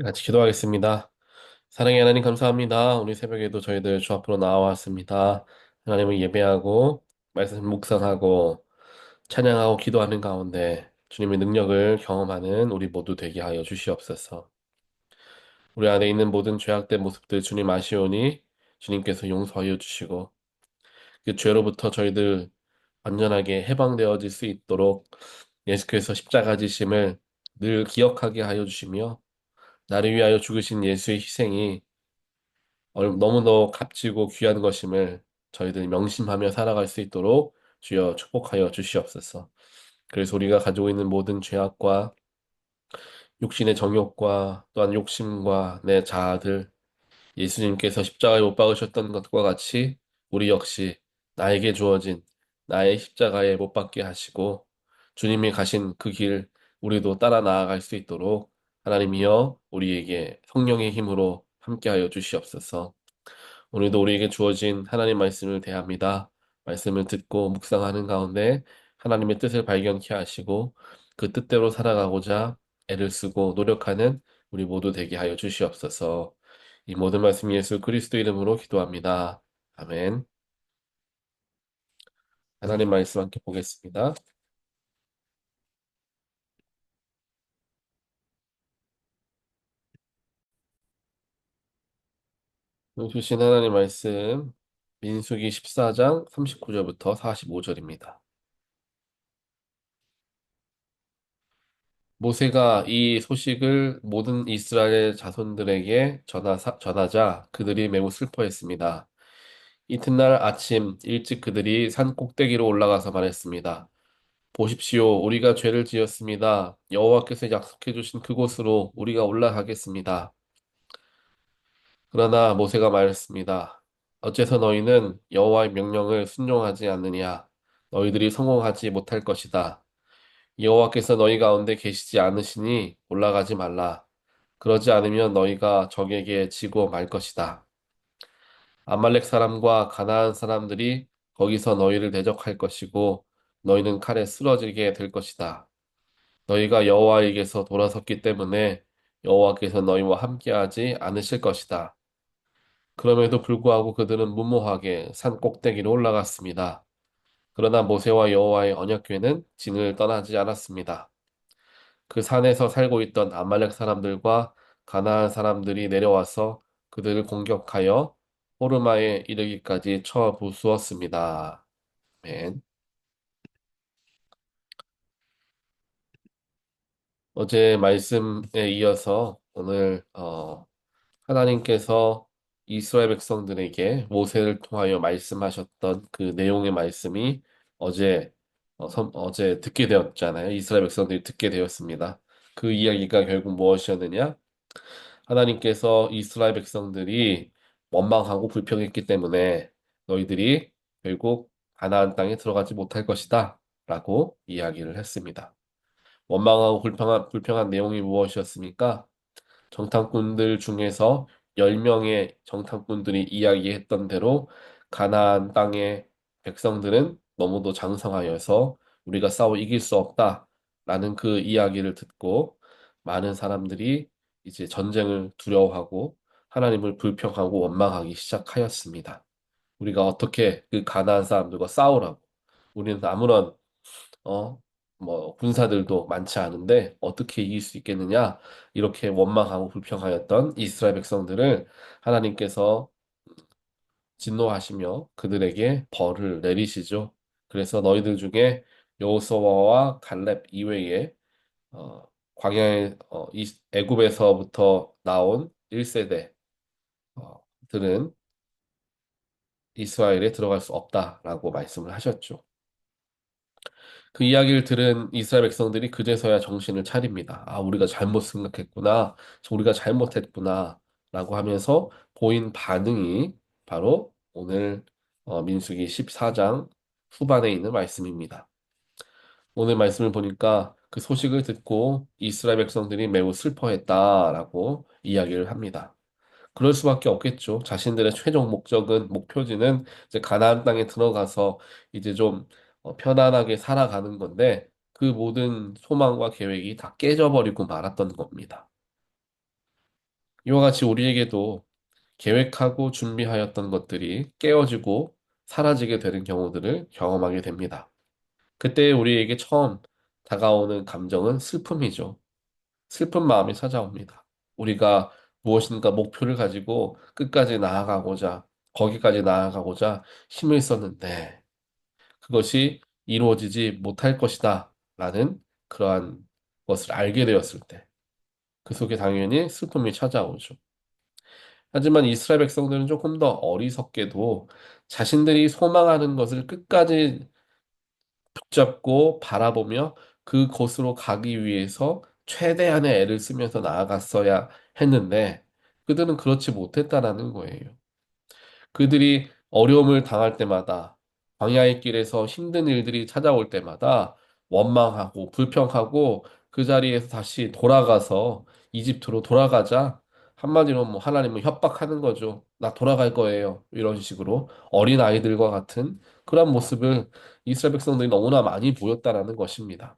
같이 기도하겠습니다. 사랑의 하나님 감사합니다. 우리 새벽에도 저희들 주 앞으로 나와왔습니다. 하나님을 예배하고 말씀 묵상하고 찬양하고 기도하는 가운데 주님의 능력을 경험하는 우리 모두 되게 하여 주시옵소서. 우리 안에 있는 모든 죄악된 모습들 주님 아시오니 주님께서 용서하여 주시고 그 죄로부터 저희들 완전하게 해방되어질 수 있도록 예수께서 십자가 지심을 늘 기억하게 하여 주시며 나를 위하여 죽으신 예수의 희생이 너무도 값지고 귀한 것임을 저희들이 명심하며 살아갈 수 있도록 주여 축복하여 주시옵소서. 그래서 우리가 가지고 있는 모든 죄악과 육신의 정욕과 또한 욕심과 내 자아들 예수님께서 십자가에 못 박으셨던 것과 같이 우리 역시 나에게 주어진 나의 십자가에 못 박게 하시고 주님이 가신 그 길 우리도 따라 나아갈 수 있도록 하나님이여 우리에게 성령의 힘으로 함께하여 주시옵소서. 오늘도 우리에게 주어진 하나님 말씀을 대합니다. 말씀을 듣고 묵상하는 가운데 하나님의 뜻을 발견케 하시고 그 뜻대로 살아가고자 애를 쓰고 노력하는 우리 모두 되게 하여 주시옵소서. 이 모든 말씀 예수 그리스도 이름으로 기도합니다. 아멘. 하나님 말씀 함께 보겠습니다. 주신 하나님 말씀 민수기 14장 39절부터 45절입니다. 모세가 이 소식을 모든 이스라엘 자손들에게 전하자 그들이 매우 슬퍼했습니다. 이튿날 아침 일찍 그들이 산 꼭대기로 올라가서 말했습니다. 보십시오, 우리가 죄를 지었습니다. 여호와께서 약속해 주신 그곳으로 우리가 올라가겠습니다. 그러나 모세가 말했습니다. 어째서 너희는 여호와의 명령을 순종하지 않느냐? 너희들이 성공하지 못할 것이다. 여호와께서 너희 가운데 계시지 않으시니 올라가지 말라. 그러지 않으면 너희가 적에게 지고 말 것이다. 아말렉 사람과 가나안 사람들이 거기서 너희를 대적할 것이고 너희는 칼에 쓰러지게 될 것이다. 너희가 여호와에게서 돌아섰기 때문에 여호와께서 너희와 함께하지 않으실 것이다. 그럼에도 불구하고 그들은 무모하게 산 꼭대기로 올라갔습니다. 그러나 모세와 여호와의 언약궤는 진을 떠나지 않았습니다. 그 산에서 살고 있던 아말렉 사람들과 가나안 사람들이 내려와서 그들을 공격하여 호르마에 이르기까지 쳐 부수었습니다. 아멘. 어제 말씀에 이어서 오늘 하나님께서 이스라엘 백성들에게 모세를 통하여 말씀하셨던 그 내용의 말씀이 어제 어제 듣게 되었잖아요. 이스라엘 백성들이 듣게 되었습니다. 그 이야기가 결국 무엇이었느냐? 하나님께서 이스라엘 백성들이 원망하고 불평했기 때문에 너희들이 결국 가나안 땅에 들어가지 못할 것이다. 라고 이야기를 했습니다. 원망하고 불평한 내용이 무엇이었습니까? 정탐꾼들 중에서 10명의 정탐꾼들이 이야기했던 대로 가나안 땅의 백성들은 너무도 장성하여서 우리가 싸워 이길 수 없다라는 그 이야기를 듣고 많은 사람들이 이제 전쟁을 두려워하고 하나님을 불평하고 원망하기 시작하였습니다. 우리가 어떻게 그 가나안 사람들과 싸우라고? 우리는 아무런 어, 군사들도 많지 않은데 어떻게 이길 수 있겠느냐? 이렇게 원망하고 불평하였던 이스라엘 백성들을 하나님께서 진노하시며 그들에게 벌을 내리시죠. 그래서 너희들 중에 여호수아와 갈렙 이외에 광야에 애굽에서부터 나온 1세대 들은 이스라엘에 들어갈 수 없다라고 말씀을 하셨죠. 그 이야기를 들은 이스라엘 백성들이 그제서야 정신을 차립니다. 아, 우리가 잘못 생각했구나. 우리가 잘못했구나. 라고 하면서 보인 반응이 바로 오늘 민수기 14장 후반에 있는 말씀입니다. 오늘 말씀을 보니까 그 소식을 듣고 이스라엘 백성들이 매우 슬퍼했다라고 이야기를 합니다. 그럴 수밖에 없겠죠. 자신들의 최종 목표지는 이제 가나안 땅에 들어가서 이제 좀 편안하게 살아가는 건데 그 모든 소망과 계획이 다 깨져버리고 말았던 겁니다. 이와 같이 우리에게도 계획하고 준비하였던 것들이 깨어지고 사라지게 되는 경우들을 경험하게 됩니다. 그때 우리에게 처음 다가오는 감정은 슬픔이죠. 슬픈 마음이 찾아옵니다. 우리가 무엇인가 목표를 가지고 끝까지 나아가고자, 거기까지 나아가고자 힘을 썼는데, 그것이 이루어지지 못할 것이다. 라는 그러한 것을 알게 되었을 때, 그 속에 당연히 슬픔이 찾아오죠. 하지만 이스라엘 백성들은 조금 더 어리석게도 자신들이 소망하는 것을 끝까지 붙잡고 바라보며 그곳으로 가기 위해서 최대한의 애를 쓰면서 나아갔어야 했는데 그들은 그렇지 못했다라는 거예요. 그들이 어려움을 당할 때마다 광야의 길에서 힘든 일들이 찾아올 때마다 원망하고 불평하고 그 자리에서 다시 돌아가서 이집트로 돌아가자 한마디로 뭐 하나님은 협박하는 거죠. 나 돌아갈 거예요. 이런 식으로 어린 아이들과 같은 그런 모습을 이스라엘 백성들이 너무나 많이 보였다라는 것입니다.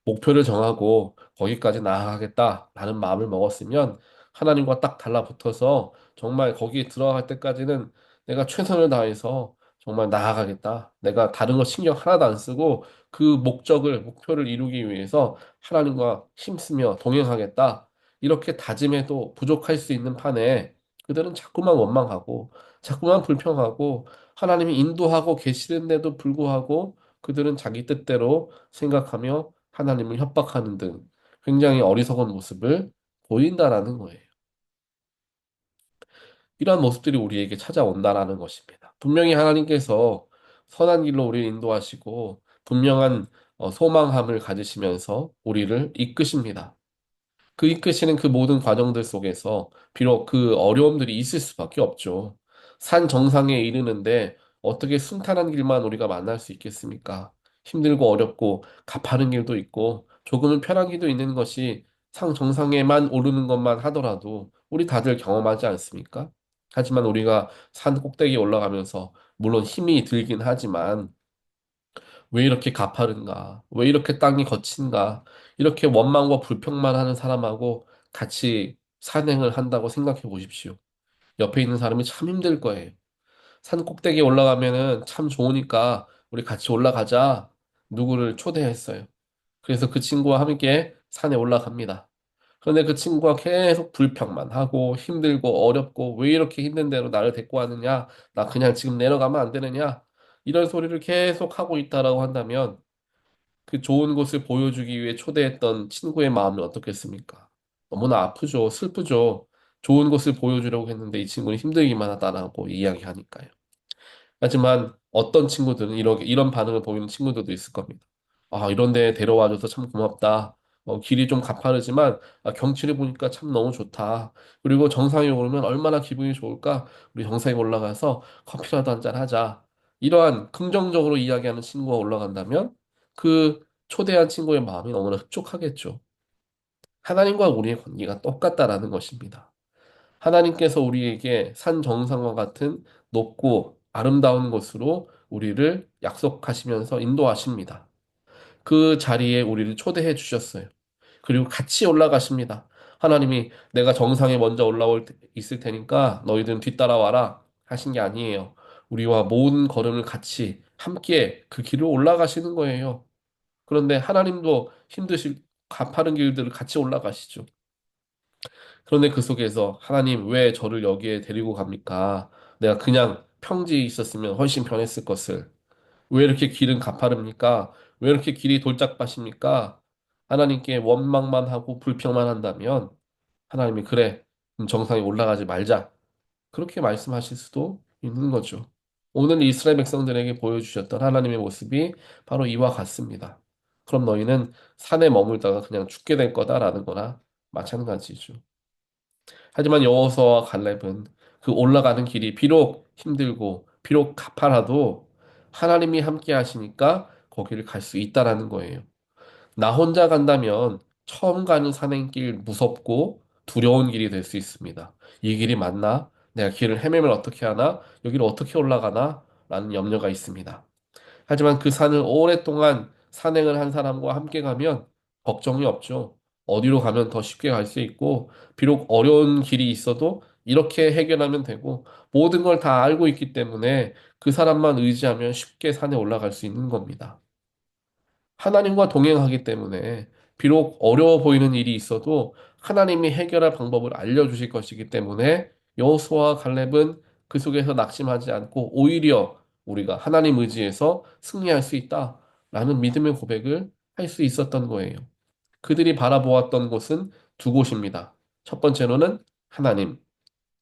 목표를 정하고 거기까지 나아가겠다라는 마음을 먹었으면 하나님과 딱 달라붙어서 정말 거기에 들어갈 때까지는 내가 최선을 다해서 정말 나아가겠다. 내가 다른 거 신경 하나도 안 쓰고 그 목표를 이루기 위해서 하나님과 힘쓰며 동행하겠다. 이렇게 다짐해도 부족할 수 있는 판에 그들은 자꾸만 원망하고 자꾸만 불평하고 하나님이 인도하고 계시는데도 불구하고 그들은 자기 뜻대로 생각하며 하나님을 협박하는 등 굉장히 어리석은 모습을 보인다라는 거예요. 이러한 모습들이 우리에게 찾아온다라는 것입니다. 분명히 하나님께서 선한 길로 우리를 인도하시고 분명한 소망함을 가지시면서 우리를 이끄십니다. 그 이끄시는 그 모든 과정들 속에서 비록 그 어려움들이 있을 수밖에 없죠. 산 정상에 이르는데 어떻게 순탄한 길만 우리가 만날 수 있겠습니까? 힘들고 어렵고 가파른 길도 있고 조금은 편한 길도 있는 것이 상 정상에만 오르는 것만 하더라도 우리 다들 경험하지 않습니까? 하지만 우리가 산 꼭대기에 올라가면서 물론 힘이 들긴 하지만 왜 이렇게 가파른가? 왜 이렇게 땅이 거친가? 이렇게 원망과 불평만 하는 사람하고 같이 산행을 한다고 생각해 보십시오. 옆에 있는 사람이 참 힘들 거예요. 산 꼭대기에 올라가면은 참 좋으니까 우리 같이 올라가자. 누구를 초대했어요. 그래서 그 친구와 함께 산에 올라갑니다. 그런데 그 친구가 계속 불평만 하고 힘들고 어렵고 왜 이렇게 힘든 대로 나를 데리고 왔느냐? 나 그냥 지금 내려가면 안 되느냐? 이런 소리를 계속 하고 있다라고 한다면 그 좋은 곳을 보여주기 위해 초대했던 친구의 마음이 어떻겠습니까? 너무나 아프죠. 슬프죠. 좋은 곳을 보여주려고 했는데 이 친구는 힘들기만 하다라고 이야기하니까요. 하지만 어떤 친구들은 이런 반응을 보이는 친구들도 있을 겁니다. 아, 이런 데 데려와줘서 참 고맙다. 길이 좀 가파르지만 경치를 보니까 참 너무 좋다. 그리고 정상에 오르면 얼마나 기분이 좋을까? 우리 정상에 올라가서 커피라도 한잔 하자. 이러한 긍정적으로 이야기하는 친구가 올라간다면 그 초대한 친구의 마음이 너무나 흡족하겠죠. 하나님과 우리의 관계가 똑같다라는 것입니다. 하나님께서 우리에게 산 정상과 같은 높고 아름다운 곳으로 우리를 약속하시면서 인도하십니다. 그 자리에 우리를 초대해 주셨어요. 그리고 같이 올라가십니다. 하나님이 내가 정상에 먼저 있을 테니까 너희들은 뒤따라와라 하신 게 아니에요. 우리와 모든 걸음을 같이 함께 그 길을 올라가시는 거예요. 그런데 하나님도 힘드실 가파른 길들을 같이 올라가시죠. 그런데 그 속에서 하나님 왜 저를 여기에 데리고 갑니까? 내가 그냥 평지에 있었으면 훨씬 편했을 것을. 왜 이렇게 길은 가파릅니까? 왜 이렇게 길이 돌짝밭입니까? 하나님께 원망만 하고 불평만 한다면 하나님이 그래, 그럼 정상에 올라가지 말자. 그렇게 말씀하실 수도 있는 거죠. 오늘 이스라엘 백성들에게 보여주셨던 하나님의 모습이 바로 이와 같습니다. 그럼 너희는 산에 머물다가 그냥 죽게 될 거다라는 거나 마찬가지죠. 하지만 여호수아와 갈렙은 그 올라가는 길이 비록 힘들고 비록 가파라도 하나님이 함께 하시니까 거기를 갈 수 있다라는 거예요. 나 혼자 간다면 처음 가는 산행길 무섭고 두려운 길이 될 수 있습니다. 이 길이 맞나? 내가 길을 헤매면 어떻게 하나? 여기를 어떻게 올라가나? 라는 염려가 있습니다. 하지만 그 산을 오랫동안 산행을 한 사람과 함께 가면 걱정이 없죠. 어디로 가면 더 쉽게 갈 수 있고, 비록 어려운 길이 있어도 이렇게 해결하면 되고, 모든 걸 다 알고 있기 때문에 그 사람만 의지하면 쉽게 산에 올라갈 수 있는 겁니다. 하나님과 동행하기 때문에 비록 어려워 보이는 일이 있어도 하나님이 해결할 방법을 알려주실 것이기 때문에 여호수아와 갈렙은 그 속에서 낙심하지 않고 오히려 우리가 하나님 의지에서 승리할 수 있다라는 믿음의 고백을 할 수 있었던 거예요. 그들이 바라보았던 곳은 두 곳입니다. 첫 번째로는 하나님,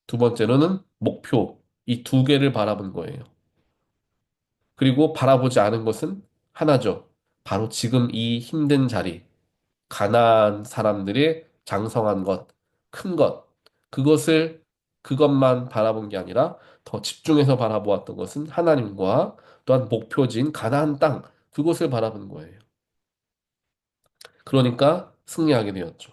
두 번째로는 목표, 이 두 개를 바라본 거예요. 그리고 바라보지 않은 것은 하나죠. 바로 지금 이 힘든 자리, 가난한 사람들이 장성한 것, 큰 것, 그것을, 그것만 바라본 게 아니라 더 집중해서 바라보았던 것은 하나님과 또한 목표지인 가나안 땅, 그것을 바라본 거예요. 그러니까 승리하게 되었죠.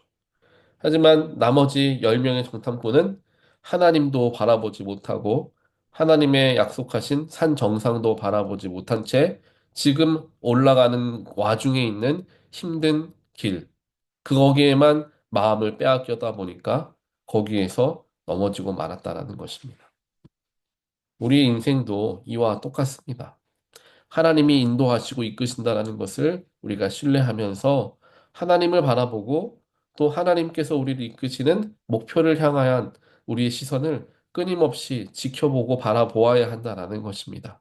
하지만 나머지 10명의 정탐꾼은 하나님도 바라보지 못하고 하나님의 약속하신 산 정상도 바라보지 못한 채 지금 올라가는 와중에 있는 힘든 길, 거기에만 마음을 빼앗겨다 보니까 거기에서 넘어지고 말았다라는 것입니다. 우리 인생도 이와 똑같습니다. 하나님이 인도하시고 이끄신다라는 것을 우리가 신뢰하면서 하나님을 바라보고 또 하나님께서 우리를 이끄시는 목표를 향한 우리의 시선을 끊임없이 지켜보고 바라보아야 한다라는 것입니다.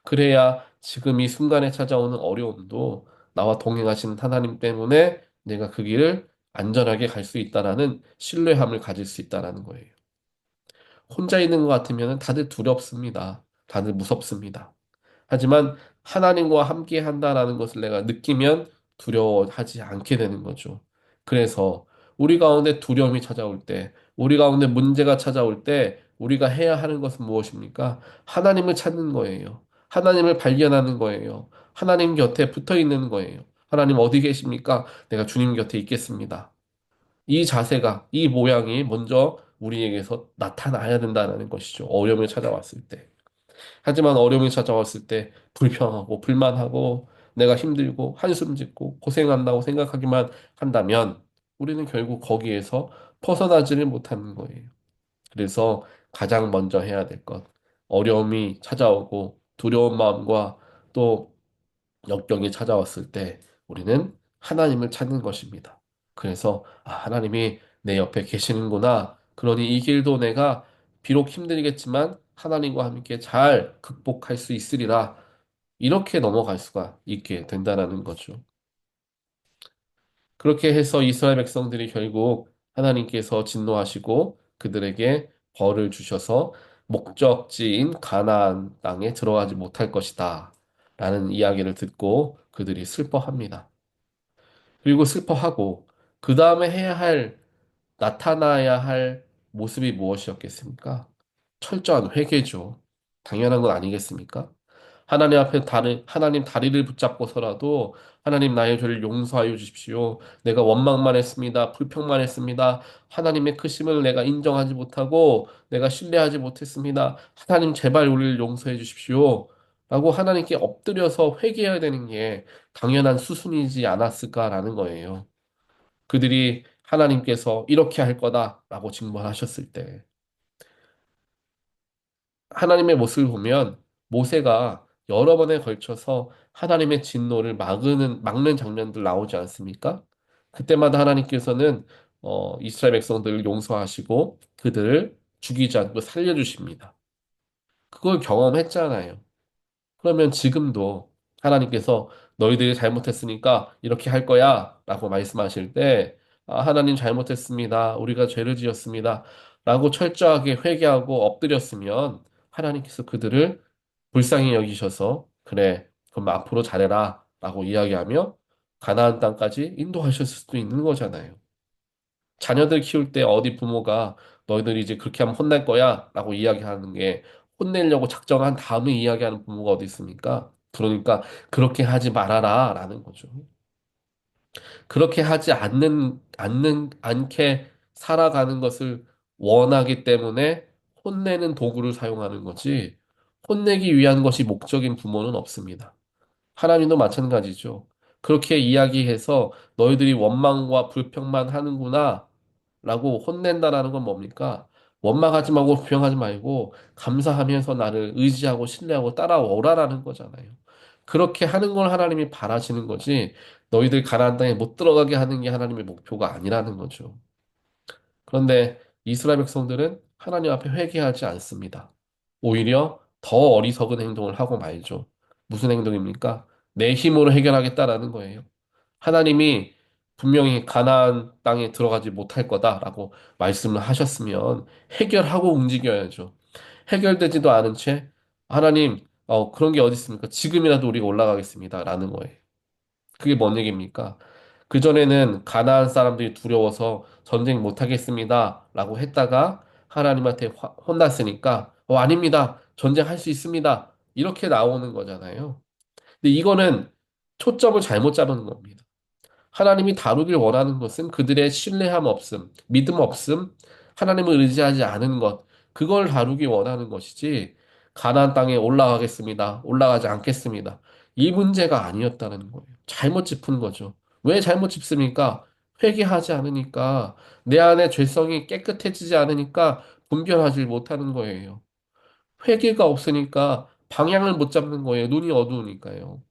그래야 지금 이 순간에 찾아오는 어려움도 나와 동행하시는 하나님 때문에 내가 그 길을 안전하게 갈 수 있다라는 신뢰함을 가질 수 있다라는 거예요. 혼자 있는 것 같으면 다들 두렵습니다. 다들 무섭습니다. 하지만 하나님과 함께 한다라는 것을 내가 느끼면 두려워하지 않게 되는 거죠. 그래서 우리 가운데 두려움이 찾아올 때, 우리 가운데 문제가 찾아올 때, 우리가 해야 하는 것은 무엇입니까? 하나님을 찾는 거예요. 하나님을 발견하는 거예요. 하나님 곁에 붙어 있는 거예요. 하나님 어디 계십니까? 내가 주님 곁에 있겠습니다. 이 자세가, 이 모양이 먼저 우리에게서 나타나야 된다는 것이죠. 어려움이 찾아왔을 때. 하지만 어려움이 찾아왔을 때 불평하고 불만하고 내가 힘들고 한숨 짓고 고생한다고 생각하기만 한다면 우리는 결국 거기에서 벗어나지를 못하는 거예요. 그래서 가장 먼저 해야 될 것, 어려움이 찾아오고 두려운 마음과 또 역경이 찾아왔을 때 우리는 하나님을 찾는 것입니다. 그래서 하나님이 내 옆에 계시는구나. 그러니 이 길도 내가 비록 힘들겠지만 하나님과 함께 잘 극복할 수 있으리라. 이렇게 넘어갈 수가 있게 된다는 거죠. 그렇게 해서 이스라엘 백성들이 결국 하나님께서 진노하시고 그들에게 벌을 주셔서 목적지인 가나안 땅에 들어가지 못할 것이다. 라는 이야기를 듣고 그들이 슬퍼합니다. 그리고 슬퍼하고 그 다음에 나타나야 할 모습이 무엇이었겠습니까? 철저한 회개죠. 당연한 건 아니겠습니까? 하나님 앞에 하나님 다리를 붙잡고서라도 하나님 나의 죄를 용서하여 주십시오. 내가 원망만 했습니다. 불평만 했습니다. 하나님의 크심을 내가 인정하지 못하고 내가 신뢰하지 못했습니다. 하나님 제발 우리를 용서해 주십시오. 라고 하나님께 엎드려서 회개해야 되는 게 당연한 수순이지 않았을까라는 거예요. 그들이 하나님께서 이렇게 할 거다라고 증언하셨을 때 하나님의 모습을 보면 모세가 여러 번에 걸쳐서 하나님의 진노를 막는 장면들 나오지 않습니까? 그때마다 하나님께서는 이스라엘 백성들을 용서하시고 그들을 죽이지 않고 살려주십니다. 그걸 경험했잖아요. 그러면 지금도 하나님께서 너희들이 잘못했으니까 이렇게 할 거야 라고 말씀하실 때 하나님 잘못했습니다. 우리가 죄를 지었습니다. 라고 철저하게 회개하고 엎드렸으면 하나님께서 그들을 불쌍히 여기셔서 그래 그럼 앞으로 잘해라 라고 이야기하며 가나안 땅까지 인도하셨을 수도 있는 거잖아요. 자녀들 키울 때 어디 부모가 너희들이 이제 그렇게 하면 혼날 거야 라고 이야기하는 게 혼내려고 작정한 다음에 이야기하는 부모가 어디 있습니까? 그러니까 그렇게 하지 말아라 라는 거죠. 그렇게 하지 않게 살아가는 것을 원하기 때문에 혼내는 도구를 사용하는 거지 혼내기 위한 것이 목적인 부모는 없습니다. 하나님도 마찬가지죠. 그렇게 이야기해서 너희들이 원망과 불평만 하는구나 라고 혼낸다라는 건 뭡니까? 원망하지 말고 불평하지 말고 감사하면서 나를 의지하고 신뢰하고 따라오라라는 거잖아요. 그렇게 하는 걸 하나님이 바라시는 거지 너희들 가나안 땅에 못 들어가게 하는 게 하나님의 목표가 아니라는 거죠. 그런데 이스라엘 백성들은 하나님 앞에 회개하지 않습니다. 오히려 더 어리석은 행동을 하고 말죠. 무슨 행동입니까? 내 힘으로 해결하겠다라는 거예요. 하나님이 분명히 가나안 땅에 들어가지 못할 거다라고 말씀을 하셨으면 해결하고 움직여야죠. 해결되지도 않은 채 하나님 그런 게 어디 있습니까? 지금이라도 우리가 올라가겠습니다라는 거예요. 그게 뭔 얘기입니까? 그전에는 가나안 사람들이 두려워서 전쟁 못하겠습니다라고 했다가 하나님한테 혼났으니까 아닙니다. 전쟁할 수 있습니다. 이렇게 나오는 거잖아요. 근데 이거는 초점을 잘못 잡은 겁니다. 하나님이 다루길 원하는 것은 그들의 신뢰함 없음, 믿음 없음, 하나님을 의지하지 않은 것, 그걸 다루기 원하는 것이지, 가나안 땅에 올라가겠습니다. 올라가지 않겠습니다. 이 문제가 아니었다는 거예요. 잘못 짚은 거죠. 왜 잘못 짚습니까? 회개하지 않으니까, 내 안에 죄성이 깨끗해지지 않으니까 분별하지 못하는 거예요. 회개가 없으니까 방향을 못 잡는 거예요. 눈이 어두우니까요.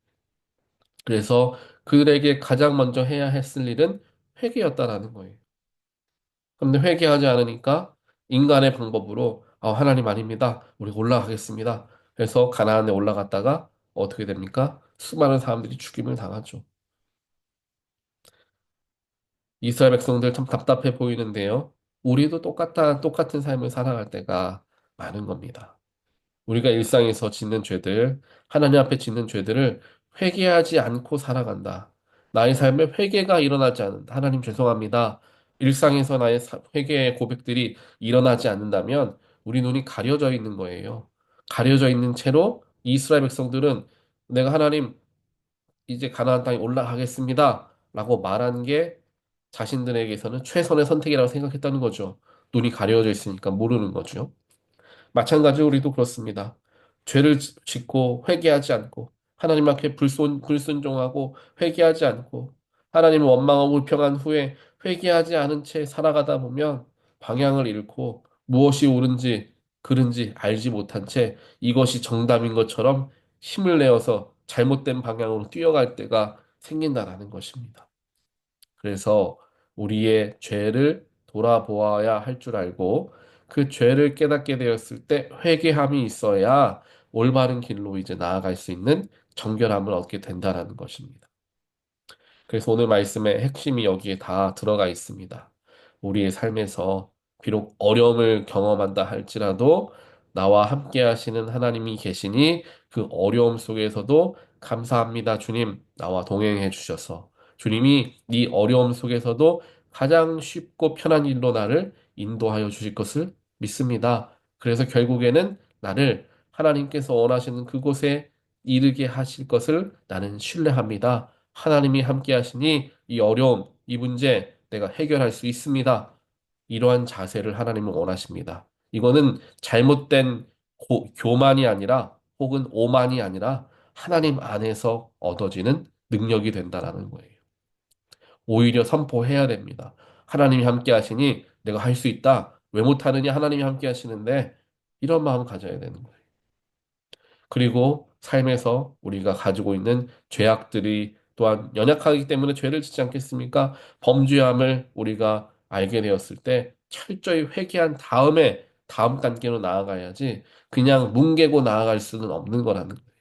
그래서 그들에게 가장 먼저 해야 했을 일은 회개였다라는 거예요. 그런데 회개하지 않으니까 인간의 방법으로 하나님 아닙니다. 우리 올라가겠습니다. 그래서 가나안에 올라갔다가 어떻게 됩니까? 수많은 사람들이 죽임을 당하죠. 이스라엘 백성들 참 답답해 보이는데요. 우리도 똑같은 삶을 살아갈 때가 많은 겁니다. 우리가 일상에서 짓는 죄들, 하나님 앞에 짓는 죄들을 회개하지 않고 살아간다. 나의 삶에 회개가 일어나지 않는다. 하나님 죄송합니다. 일상에서 나의 회개의 고백들이 일어나지 않는다면 우리 눈이 가려져 있는 거예요. 가려져 있는 채로 이스라엘 백성들은 내가 하나님 이제 가나안 땅에 올라가겠습니다. 라고 말한 게 자신들에게서는 최선의 선택이라고 생각했다는 거죠. 눈이 가려져 있으니까 모르는 거죠. 마찬가지로 우리도 그렇습니다. 죄를 짓고 회개하지 않고 하나님 앞에 불순종하고 회개하지 않고 하나님을 원망하고 불평한 후에 회개하지 않은 채 살아가다 보면 방향을 잃고 무엇이 옳은지 그른지 알지 못한 채 이것이 정답인 것처럼 힘을 내어서 잘못된 방향으로 뛰어갈 때가 생긴다라는 것입니다. 그래서 우리의 죄를 돌아보아야 할 줄 알고 그 죄를 깨닫게 되었을 때 회개함이 있어야 올바른 길로 이제 나아갈 수 있는 정결함을 얻게 된다라는 것입니다. 그래서 오늘 말씀의 핵심이 여기에 다 들어가 있습니다. 우리의 삶에서 비록 어려움을 경험한다 할지라도 나와 함께 하시는 하나님이 계시니 그 어려움 속에서도 감사합니다, 주님. 나와 동행해 주셔서. 주님이 이 어려움 속에서도 가장 쉽고 편한 일로 나를 인도하여 주실 것을 믿습니다. 그래서 결국에는 나를 하나님께서 원하시는 그곳에 이르게 하실 것을 나는 신뢰합니다. 하나님이 함께 하시니 이 어려움, 이 문제 내가 해결할 수 있습니다. 이러한 자세를 하나님은 원하십니다. 이거는 잘못된 교만이 아니라 혹은 오만이 아니라 하나님 안에서 얻어지는 능력이 된다라는 거예요. 오히려 선포해야 됩니다. 하나님이 함께 하시니 내가 할 수 있다. 왜 못하느냐? 하나님이 함께 하시는데 이런 마음 가져야 되는 거예요. 그리고 삶에서 우리가 가지고 있는 죄악들이 또한 연약하기 때문에 죄를 짓지 않겠습니까? 범죄함을 우리가 알게 되었을 때 철저히 회개한 다음에 다음 단계로 나아가야지 그냥 뭉개고 나아갈 수는 없는 거라는 거예요.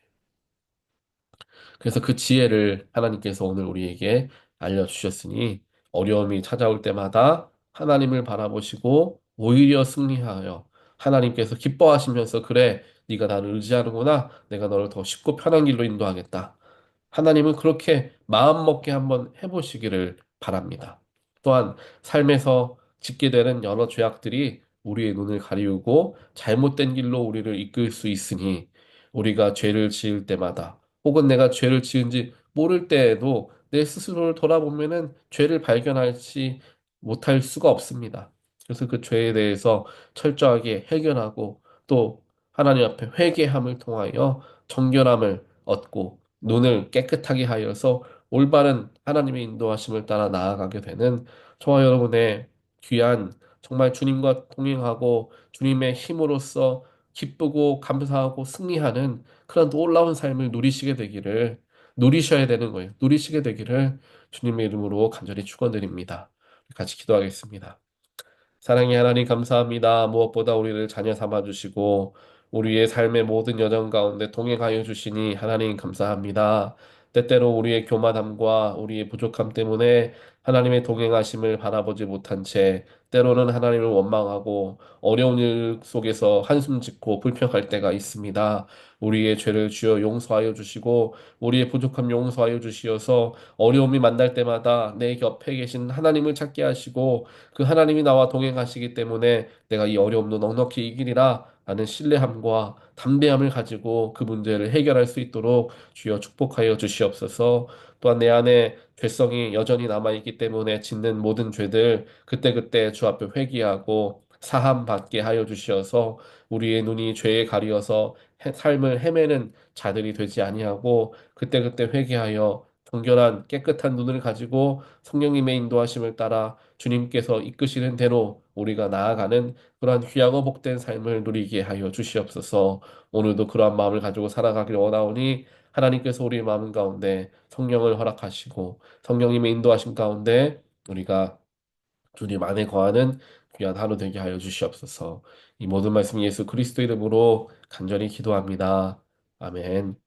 그래서 그 지혜를 하나님께서 오늘 우리에게 알려주셨으니 어려움이 찾아올 때마다 하나님을 바라보시고 오히려 승리하여 하나님께서 기뻐하시면서 그래, 네가 나를 의지하는구나. 내가 너를 더 쉽고 편한 길로 인도하겠다. 하나님은 그렇게 마음 먹게 한번 해보시기를 바랍니다. 또한 삶에서 짓게 되는 여러 죄악들이 우리의 눈을 가리우고 잘못된 길로 우리를 이끌 수 있으니 우리가 죄를 지을 때마다 혹은 내가 죄를 지은지 모를 때에도 내 스스로를 돌아보면은 죄를 발견하지 못할 수가 없습니다. 그래서 그 죄에 대해서 철저하게 해결하고 또 하나님 앞에 회개함을 통하여 정결함을 얻고 눈을 깨끗하게 하여서 올바른 하나님의 인도하심을 따라 나아가게 되는 저와 여러분의 귀한 정말 주님과 동행하고 주님의 힘으로써 기쁘고 감사하고 승리하는 그런 놀라운 삶을 누리시게 되기를 누리셔야 되는 거예요. 누리시게 되기를 주님의 이름으로 간절히 축원드립니다. 같이 기도하겠습니다. 사랑의 하나님 감사합니다. 무엇보다 우리를 자녀 삼아 주시고 우리의 삶의 모든 여정 가운데 동행하여 주시니 하나님 감사합니다. 때때로 우리의 교만함과 우리의 부족함 때문에 하나님의 동행하심을 바라보지 못한 채 때로는 하나님을 원망하고 어려운 일 속에서 한숨 짓고 불평할 때가 있습니다. 우리의 죄를 주여 용서하여 주시고 우리의 부족함 용서하여 주시어서 어려움이 만날 때마다 내 곁에 계신 하나님을 찾게 하시고 그 하나님이 나와 동행하시기 때문에 내가 이 어려움도 넉넉히 이기리라 하는 신뢰함과 담대함을 가지고 그 문제를 해결할 수 있도록 주여 축복하여 주시옵소서. 또한 내 안에 죄성이 여전히 남아있기 때문에 짓는 모든 죄들 그때그때 주 앞에 회개하고 사함 받게 하여 주시어서 우리의 눈이 죄에 가리어서 삶을 헤매는 자들이 되지 아니하고 그때그때 회개하여 정결한 깨끗한 눈을 가지고 성령님의 인도하심을 따라 주님께서 이끄시는 대로 우리가 나아가는 그러한 귀하고 복된 삶을 누리게 하여 주시옵소서. 오늘도 그러한 마음을 가지고 살아가길 원하오니 하나님께서 우리 마음 가운데 성령을 허락하시고 성령님의 인도하심 가운데 우리가 주님 안에 거하는 귀한 하루 되게 하여 주시옵소서. 이 모든 말씀 예수 그리스도 이름으로 간절히 기도합니다. 아멘.